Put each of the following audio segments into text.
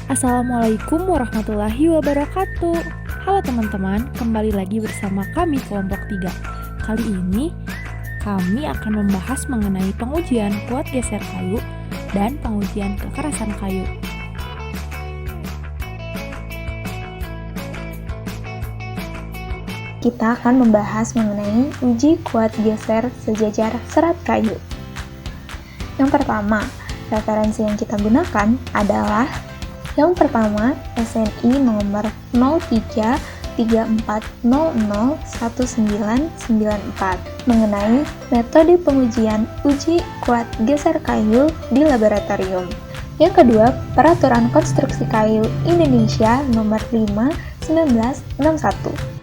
Assalamualaikum warahmatullahi wabarakatuh. Halo teman-teman, kembali lagi bersama kami kelompok 3. Kali ini kami akan membahas mengenai pengujian kuat geser kayu dan pengujian kekerasan kayu. Kita akan membahas mengenai uji kuat geser sejajar serat kayu. Yang pertama, referensi yang kita gunakan adalah yang pertama, SNI nomor 0334001994 mengenai metode pengujian uji kuat geser kayu di laboratorium. Yang kedua, Peraturan Konstruksi Kayu Indonesia nomor 5/1961.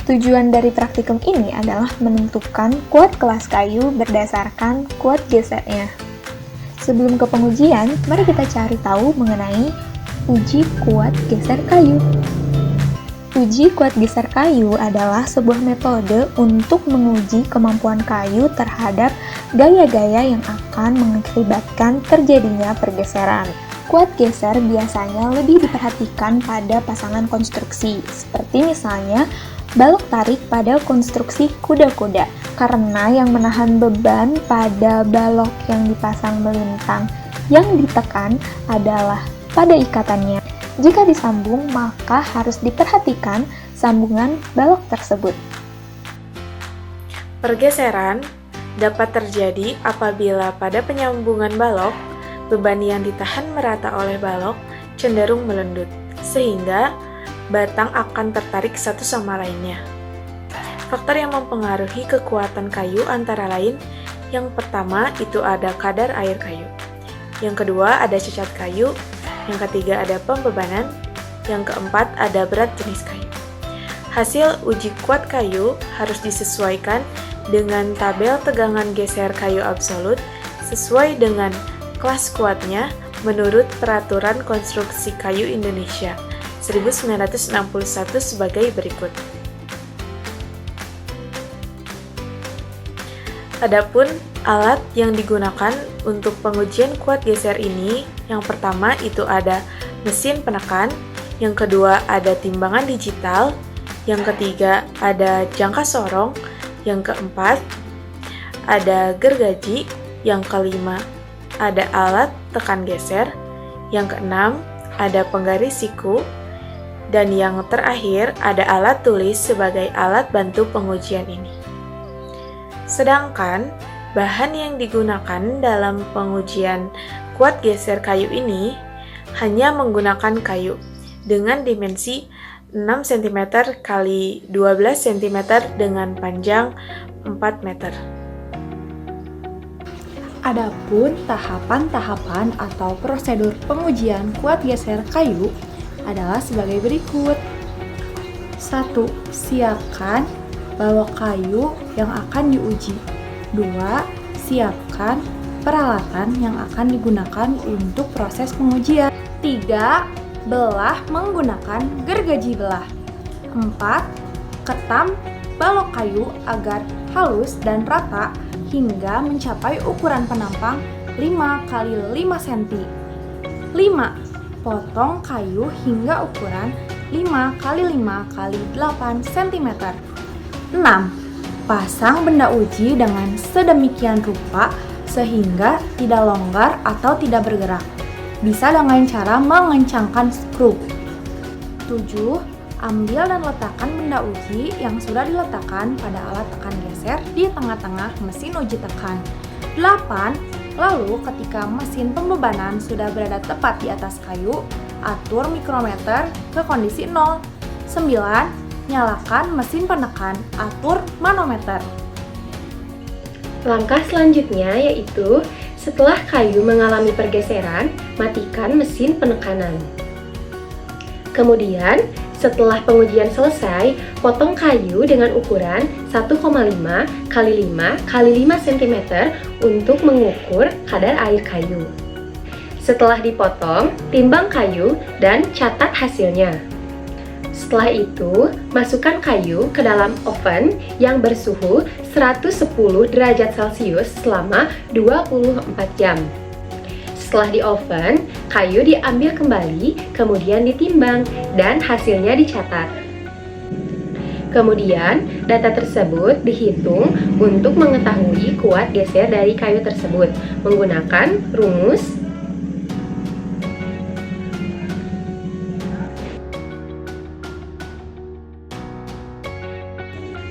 Tujuan dari praktikum ini adalah menentukan kuat kelas kayu berdasarkan kuat gesernya. Sebelum ke pengujian, mari kita cari tahu mengenai uji kuat geser kayu. Uji kuat geser kayu adalah sebuah metode untuk menguji kemampuan kayu terhadap gaya-gaya yang akan mengakibatkan terjadinya pergeseran. Kuat geser biasanya lebih diperhatikan pada pasangan konstruksi, seperti misalnya balok tarik pada konstruksi kuda-kuda, karena yang menahan beban pada balok yang dipasang melintang yang ditekan adalah pada ikatannya. Jika disambung, maka harus diperhatikan sambungan balok tersebut. Pergeseran dapat terjadi apabila pada penyambungan balok, beban yang ditahan merata oleh balok cenderung melendut, sehingga batang akan tertarik satu sama lainnya. Faktor yang mempengaruhi kekuatan kayu antara lain, yang pertama itu ada kadar air kayu, yang kedua ada cacat kayu, yang ketiga ada pembebanan, yang keempat ada berat jenis kayu. Hasil uji kuat kayu harus disesuaikan dengan tabel tegangan geser kayu absolut sesuai dengan kelas kuatnya menurut Peraturan Konstruksi Kayu Indonesia 1961 sebagai berikut. Adapun alat yang digunakan untuk pengujian kuat geser ini, yang pertama itu ada mesin penekan, yang kedua ada timbangan digital, yang ketiga ada jangka sorong, yang keempat ada gergaji, yang kelima ada alat tekan geser, yang keenam ada penggaris siku, dan yang terakhir ada alat tulis sebagai alat bantu pengujian ini. Sedangkan bahan yang digunakan dalam pengujian kuat geser kayu ini hanya menggunakan kayu dengan dimensi 6 cm x 12 cm dengan panjang 4 meter. Adapun tahapan-tahapan atau prosedur pengujian kuat geser kayu adalah sebagai berikut. 1. Siapkan balok kayu yang akan diuji. 2. Siapkan peralatan yang akan digunakan untuk proses pengujian. 3. Belah menggunakan gergaji belah. 4. Ketam balok kayu agar halus dan rata hingga mencapai ukuran penampang 5 x 5 cm. 5. Potong kayu hingga ukuran 5 x 5 x 8 cm. 6. Pasang benda uji dengan sedemikian rupa sehingga tidak longgar atau tidak bergerak. Bisa dengan cara mengencangkan skru. 7. Ambil dan letakkan benda uji yang sudah diletakkan pada alat tekan geser di tengah-tengah mesin uji tekan. 8. Lalu ketika mesin pembebanan sudah berada tepat di atas kayu, atur mikrometer ke kondisi 0. 9. Nyalakan mesin penekan, atur manometer. Langkah selanjutnya yaitu setelah kayu mengalami pergeseran, matikan mesin penekanan. Kemudian, setelah pengujian selesai, potong kayu dengan ukuran 1,5 x 5 x 5 cm untuk mengukur kadar air kayu. Setelah dipotong, timbang kayu dan catat hasilnya. Setelah itu, masukkan kayu ke dalam oven yang bersuhu 110 derajat Celcius selama 24 jam. Setelah di oven, kayu diambil kembali, kemudian ditimbang, dan hasilnya dicatat. Kemudian, data tersebut dihitung untuk mengetahui kuat geser dari kayu tersebut menggunakan rumus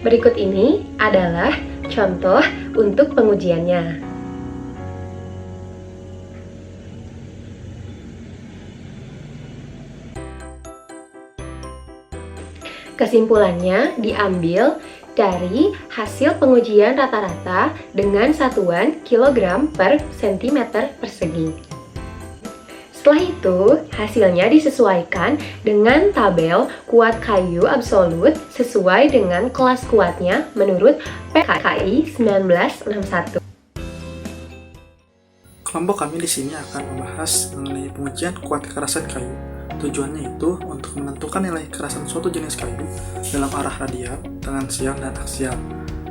berikut. Ini adalah contoh untuk pengujiannya. Kesimpulannya diambil dari hasil pengujian rata-rata dengan satuan kilogram per sentimeter persegi. Setelah itu, hasilnya disesuaikan dengan tabel kuat kayu absolut sesuai dengan kelas kuatnya menurut PKI 1961. Kelompok kami di sini akan membahas mengenai pengujian kuat kekerasan kayu. Tujuannya itu untuk menentukan nilai kekerasan suatu jenis kayu dalam arah radial, tangensial, dan aksial.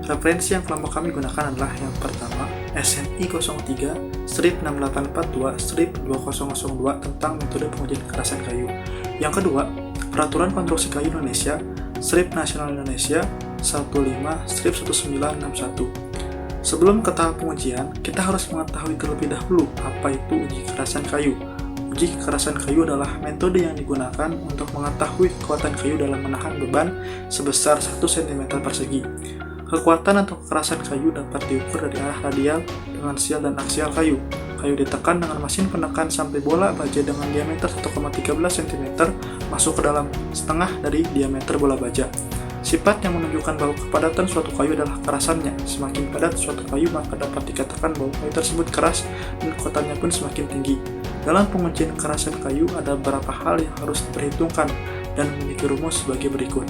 Referensi yang kelompok kami gunakan adalah yang pertama, SNI 03, strip 6842, strip 2002 tentang metode pengujian kekerasan kayu. Yang kedua, Peraturan Konstruksi Kayu Indonesia, strip Nasional Indonesia 15, strip 1961. Sebelum ke tahap pengujian, kita harus mengetahui terlebih dahulu apa itu uji kekerasan kayu. Uji kekerasan kayu adalah metode yang digunakan untuk mengetahui kekuatan kayu dalam menahan beban sebesar 1 cm persegi. Kekuatan atau kekerasan kayu dapat diukur dari arah radial, tangensial, dan aksial kayu. Kayu ditekan dengan mesin penekan sampai bola baja dengan diameter 1,13 cm masuk ke dalam setengah dari diameter bola baja. Sifat yang menunjukkan bahwa kepadatan suatu kayu adalah kerasannya. Semakin padat suatu kayu, maka dapat dikatakan bahwa kayu tersebut keras dan kekuatannya pun semakin tinggi. Dalam pengujian kekerasan kayu ada beberapa hal yang harus diperhitungkan dan memiliki rumus sebagai berikut.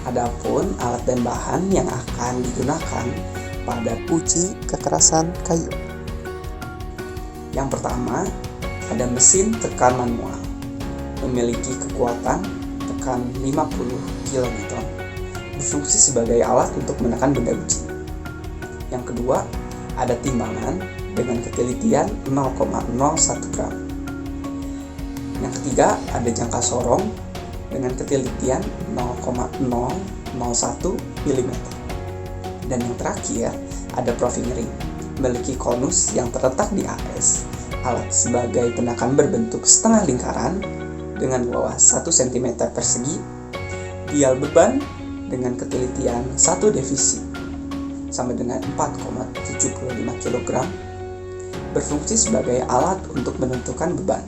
Adapun alat dan bahan yang akan digunakan pada uji kekerasan kayu. Yang pertama, ada mesin tekan manual. Memiliki kekuatan tekan 50 kN, berfungsi sebagai alat untuk menekan benda uji. Yang kedua, ada timbangan dengan ketelitian 0,01 gram. Yang ketiga, ada jangka sorong dengan ketelitian 0,001 mm. Dan yang terakhir, ada proving ring, memiliki konus yang terletak di AS, alat sebagai penakan berbentuk setengah lingkaran dengan bawah 1 cm persegi, dial beban dengan ketelitian 1 divisi sama dengan 4,75 kg, berfungsi sebagai alat untuk menentukan beban.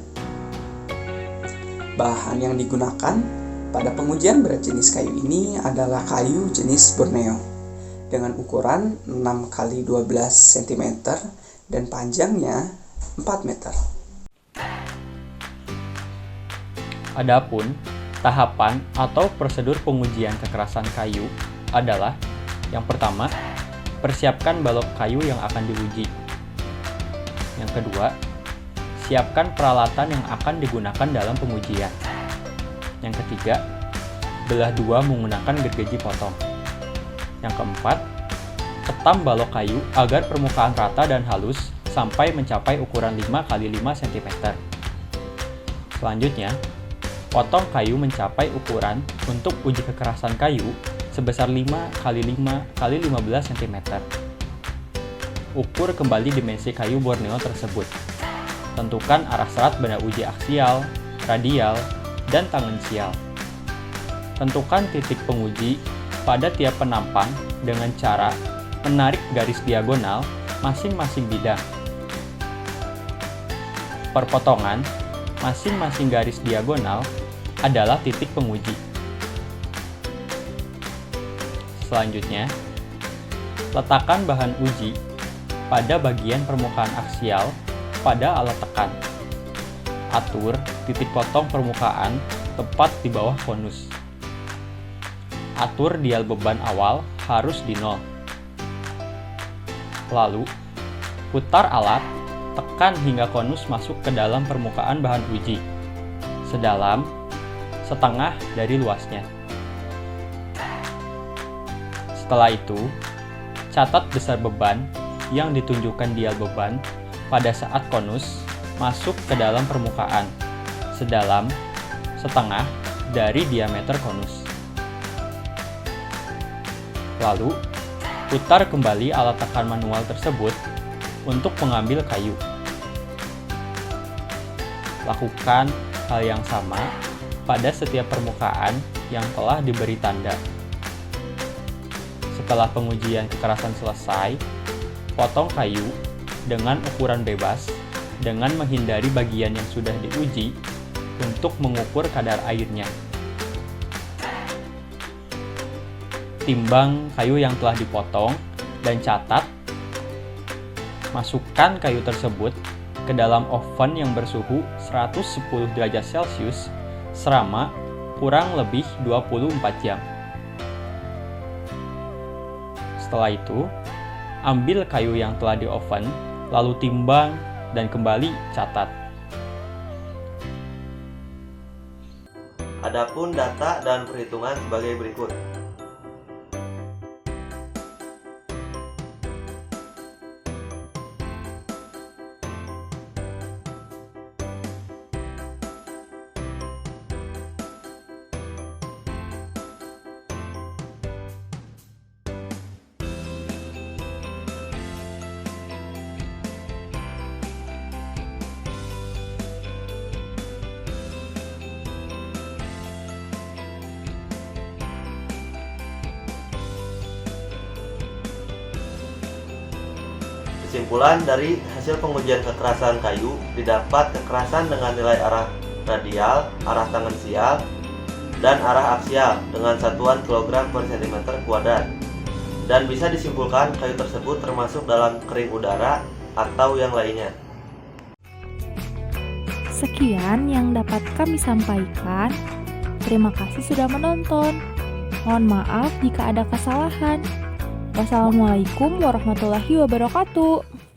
Bahan yang digunakan pada pengujian berat jenis kayu ini adalah kayu jenis Borneo dengan ukuran 6x12 cm dan panjangnya 4 meter. Adapun tahapan atau prosedur pengujian kekerasan kayu adalah yang pertama, persiapkan balok kayu yang akan diuji. Yang kedua, siapkan peralatan yang akan digunakan dalam pengujian. Yang ketiga, belah dua menggunakan gergaji potong. Yang keempat, ketam balok kayu agar permukaan rata dan halus sampai mencapai ukuran 5x5 cm. Selanjutnya, potong kayu mencapai ukuran untuk uji kekerasan kayu sebesar 5x5x15 cm. Ukur kembali dimensi kayu Borneo tersebut. Tentukan arah serat benda uji aksial, radial, dan tangensial. Tentukan titik penguji pada tiap penampang dengan cara menarik garis diagonal masing-masing bidang. Perpotongan masing-masing garis diagonal adalah titik penguji. Selanjutnya, letakkan bahan uji pada bagian permukaan aksial pada alat tekan. Atur titik potong permukaan tepat di bawah konus. Atur dial beban awal harus di 0. Lalu, putar alat, tekan hingga konus masuk ke dalam permukaan bahan uji, sedalam setengah dari luasnya. Setelah itu, catat besar beban yang ditunjukkan dial beban pada saat konus masuk ke dalam permukaan, sedalam setengah dari diameter konus. Lalu, putar kembali alat tekan manual tersebut untuk mengambil kayu. Lakukan hal yang sama pada setiap permukaan yang telah diberi tanda. Setelah pengujian kekerasan selesai, potong kayu dengan ukuran bebas dengan menghindari bagian yang sudah diuji untuk mengukur kadar airnya. Timbang kayu yang telah dipotong dan catat. Masukkan kayu tersebut ke dalam oven yang bersuhu 110 derajat Celcius selama kurang lebih 24 jam. Setelah itu, ambil kayu yang telah di oven, lalu timbang dan kembali catat. Adapun data dan perhitungan sebagai berikut. Kesimpulan dari hasil pengujian kekerasan kayu didapat kekerasan dengan nilai arah radial, arah tangensial, dan arah aksial dengan satuan kilogram per cm², dan bisa disimpulkan kayu tersebut termasuk dalam kering udara atau yang lainnya. Sekian yang dapat kami sampaikan. Terima kasih sudah menonton. Mohon maaf jika ada kesalahan. Wassalamualaikum warahmatullahi wabarakatuh.